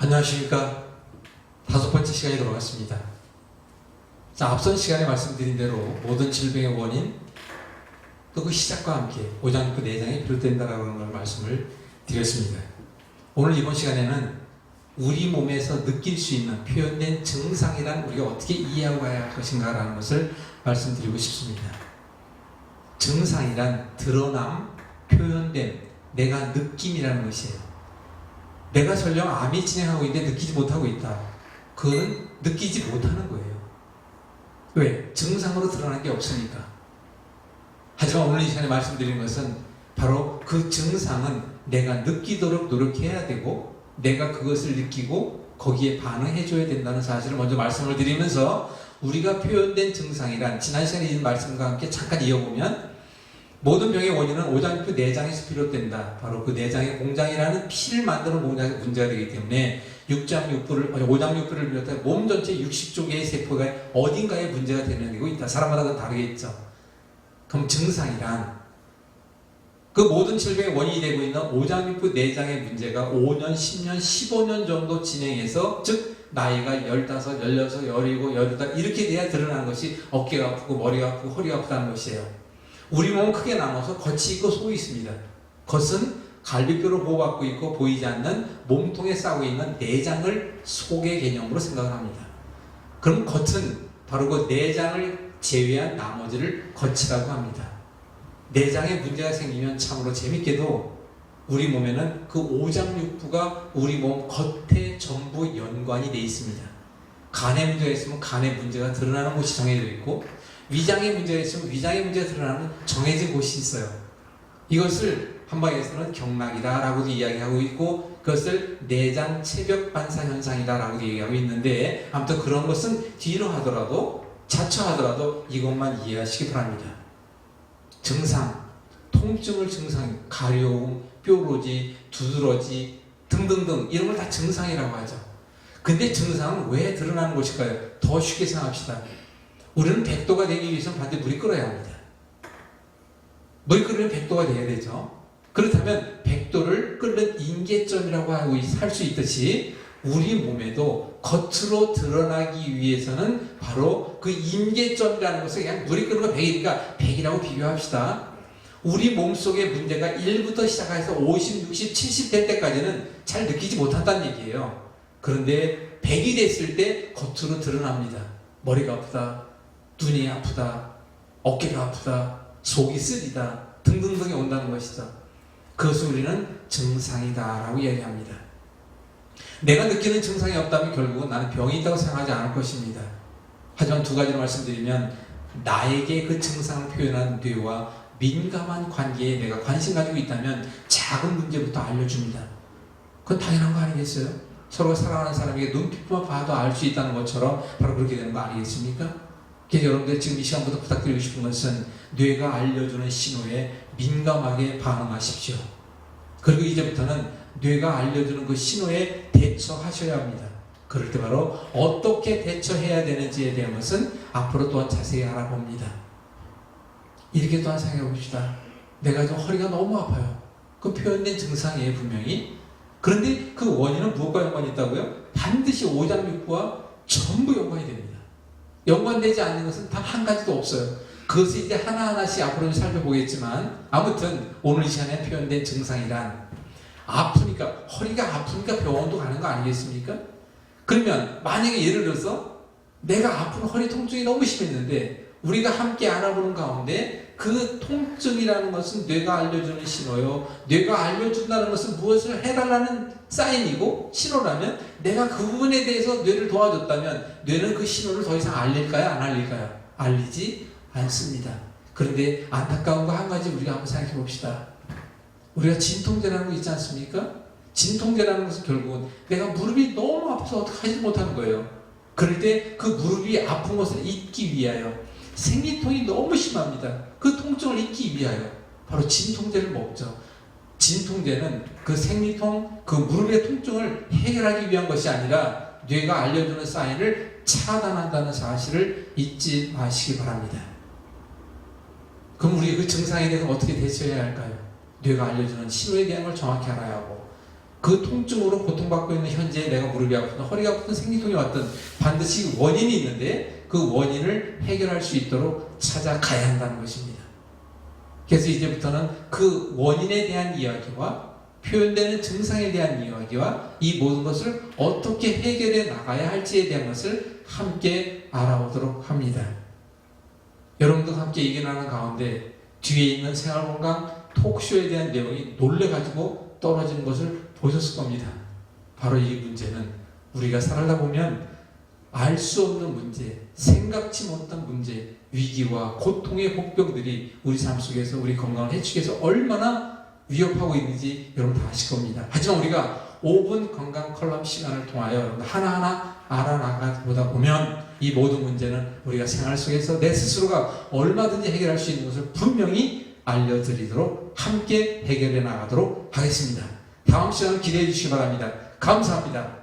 안녕하십니까. 5번째 시간이 돌아왔습니다. 자, 앞선 시간에 말씀드린 대로 모든 질병의 원인 또 그 시작과 함께 오장육부 내장이 비롯된다라는 걸 말씀을 드렸습니다. 오늘 이번 시간에는 우리 몸에서 느낄 수 있는 표현된 증상이란 우리가 어떻게 이해하고 가야 할 것인가라는 것을 말씀드리고 싶습니다. 증상이란 드러남, 표현된 내가 느낌이라는 것이에요. 내가 설령 암이 진행하고 있는데 느끼지 못하고 있다. 그건 느끼지 못하는 거예요. 왜? 증상으로 드러난 게 없으니까. 하지만 오늘 이 시간에 말씀드린 것은 바로 그 증상은 내가 느끼도록 노력해야 되고 내가 그것을 느끼고 거기에 반응해줘야 된다는 사실을 먼저 말씀을 드리면서 우리가 표현된 증상이란 지난 시간에 이 말씀과 함께 잠깐 이어보면 모든 병의 원인은 오장육부 내장에서 비롯된다. 바로 그 내장의 공장이라는 피를 만드는 공장에서 문제가 되기 때문에 오장육부를 비롯해 몸 전체 60조 개의 세포가 어딘가에 문제가 되는 게 있다. 사람마다 다르겠죠. 그럼 증상이란 그 모든 질병의 원인이 되고 있는 오장육부 내장의 문제가 5년, 10년, 15년 정도 진행해서 즉 나이가 15, 16, 17, 18 이렇게 돼야 드러나는 것이 어깨가 아프고 머리가 아프고 허리가 아프다는 것이에요. 우리 몸은 크게 나눠서 겉이 있고 속이 있습니다. 겉은 갈비뼈로 보호받고 있고 보이지 않는 몸통에 싸고 있는 내장을 속의 개념으로 생각을 합니다. 그럼 겉은 바로 그 내장을 제외한 나머지를 겉이라고 합니다. 내장에 문제가 생기면 참으로 재밌게도 우리 몸에는 그 오장육부가 우리 몸 겉에 전부 연관이 되어 있습니다. 간에 문제가 있으면 간에 문제가 드러나는 곳이 정해져 있고 위장에 문제가 있으면 위장에 문제가 드러나는 정해진 곳이 있어요. 이것을 한방에서는 경락이다라고도 이야기하고 있고 그것을 내장 체벽 반사 현상이다라고도 얘기하고 있는데 아무튼 그런 것은 뒤로 하더라도 자처하더라도 이것만 이해하시기 바랍니다. 증상, 통증을 증상, 가려움, 뾰루지, 두드러지 등등등 이런 걸 다 증상이라고 하죠. 근데 증상은 왜 드러나는 것일까요? 더 쉽게 생각합시다. 우리는 100도가 되기 위해서는 반드시 물이 끓어야 합니다. 물이 끓으면 100도가 돼야 되죠. 그렇다면 100도를 끓는 임계점이라고 하고 할 수 있듯이 우리 몸에도 겉으로 드러나기 위해서는 바로 그 임계점이라는 것을 그냥 물이 끓는 거 100이니까 100이라고 비교합시다. 우리 몸속의 문제가 1부터 시작해서 50, 60, 70 될 때까지는 잘 느끼지 못한다는 얘기예요. 그런데 100이 됐을 때 겉으로 드러납니다. 머리가 아프다, 눈이 아프다, 어깨가 아프다, 속이 쓰리다 등등등이 온다는 것이죠. 그것을 우리는 증상이다라고 이야기합니다. 내가 느끼는 증상이 없다면 결국은 나는 병이 있다고 생각하지 않을 것입니다. 하지만 두 가지로 말씀드리면 나에게 그 증상을 표현한 뇌와 민감한 관계에 내가 관심 가지고 있다면 작은 문제부터 알려줍니다. 그건 당연한 거 아니겠어요? 서로 사랑하는 사람에게 눈빛만 봐도 알 수 있다는 것처럼 바로 그렇게 되는 거 아니겠습니까? 그래서 여러분들 지금 이 시간부터 부탁드리고 싶은 것은 뇌가 알려주는 신호에 민감하게 반응하십시오. 그리고 이제부터는 뇌가 알려주는 그 신호에 대처하셔야 합니다. 그럴 때 바로 어떻게 대처해야 되는지에 대한 것은 앞으로 또한 자세히 알아봅니다. 이렇게 또한 생각해 봅시다. 내가 좀 허리가 너무 아파요. 그 표현된 증상이에요, 분명히. 그런데 그 원인은 무엇과 연관이 있다고요? 반드시 오장육부와 전부 연관이 됩니다. 연관되지 않는 것은 단 한 가지도 없어요. 그것을 이제 하나하나씩 앞으로 살펴보겠지만 아무튼 오늘 이 시간에 표현된 증상이란 아프니까 허리가 아프니까 병원도 가는 거 아니겠습니까? 그러면 만약에 예를 들어서 내가 아픈 허리 통증이 너무 심했는데 우리가 함께 알아보는 가운데 그 통증이라는 것은 뇌가 알려주는 신호요. 뇌가 알려준다는 것은 무엇을 해달라는 사인이고 신호라면 내가 그 부분에 대해서 뇌를 도와줬다면 뇌는 그 신호를 더 이상 알릴까요? 안 알릴까요? 알리지 않습니다. 그런데 안타까운 거 한 가지 우리가 한번 생각해 봅시다. 우리가 진통제라는 거 있지 않습니까? 진통제라는 것은 결국은 내가 무릎이 너무 아파서 어떻게 하지 못하는 거예요. 그럴 때 그 무릎이 아픈 것을 잊기 위하여 생리통이 너무 심합니다. 그 통증을 잊기 위하여 바로 진통제를 먹죠. 진통제는 그 생리통, 그 무릎의 통증을 해결하기 위한 것이 아니라 뇌가 알려주는 사인을 차단한다는 사실을 잊지 마시기 바랍니다. 그럼 우리 그 증상에 대해서 어떻게 대처해야 할까요? 뇌가 알려주는 신호에 대한 걸 정확히 알아야 하고 그 통증으로 고통받고 있는 현재 내가 무릎이 아프든 허리가 아프든 생리통이 왔든 반드시 원인이 있는데 그 원인을 해결할 수 있도록 찾아가야 한다는 것입니다. 그래서 이제부터는 그 원인에 대한 이야기와 표현되는 증상에 대한 이야기와 이 모든 것을 어떻게 해결해 나가야 할지에 대한 것을 함께 알아보도록 합니다. 여러분도 함께 얘기하는 가운데 뒤에 있는 생활건강 톡쇼에 대한 내용이 놀래가지고 떨어지는 것을 보셨을 겁니다. 바로 이 문제는 우리가 살다 보면 알 수 없는 문제, 생각지 못한 문제, 위기와 고통의 복병들이 우리 삶 속에서 우리 건강을 해치기 위해서 얼마나 위협하고 있는지 여러분 다 아실 겁니다. 하지만 우리가 5분 건강 컬럼 시간을 통하여 여러분 하나하나 알아나가보다 보면 이 모든 문제는 우리가 생활 속에서 내 스스로가 얼마든지 해결할 수 있는 것을 분명히 알려드리도록 함께 해결해 나가도록 하겠습니다. 다음 시간을 기대해 주시기 바랍니다. 감사합니다.